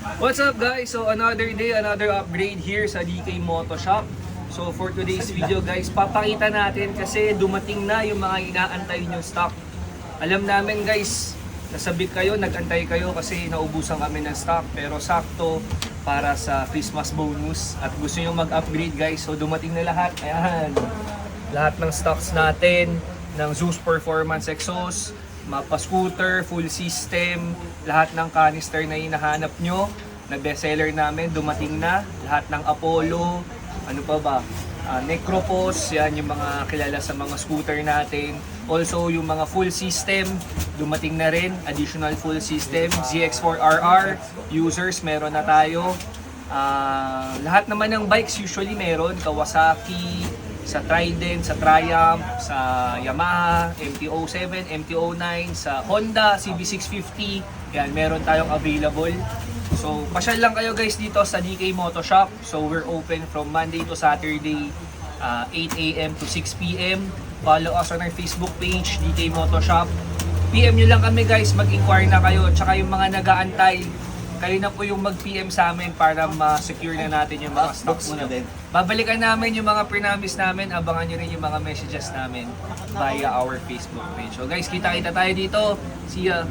What's up guys? So another day, another upgrade here sa DK Moto Shop. So for today's video guys, papakita natin kasi dumating na yung mga inaantay nyo stock. Alam namin guys, nasabik kayo, nagantay kayo kasi naubusan kami ng stock. Pero sakto para sa Christmas bonus at gusto nyo mag-upgrade guys. So dumating na lahat. Ayan, lahat ng stocks natin ng Zeus Performance Exhaust, mapa scooter, full system, lahat ng canister na hinahanap nyo na bestseller namin dumating na, lahat ng Apollo, ano pa ba, Necropos, yan yung mga kilala sa mga scooter natin. Also yung mga full system dumating na rin, additional full system, ZX4RR users meron na tayo. Lahat naman ng bikes usually meron, Kawasaki, sa Trident, sa Triumph, sa Yamaha, MT-07, MT-09, sa Honda, CB650, yan, meron tayong available. So, pasyal lang kayo guys dito sa DK Moto Shop. So, we're open from Monday to Saturday, 8 AM to 6 PM. Follow us on our Facebook page, DK Moto Shop. PM nyo lang kami guys, mag-inquire na kayo. Tsaka yung mga nag-aantay, kayo na po yung mag-PM sa amin para ma-secure na natin yung mga stocks nyo. Babalikan namin yung mga pre-namis namin, abangan nyo rin yung mga messages namin via our Facebook page. So guys, kita-kita tayo dito. See ya!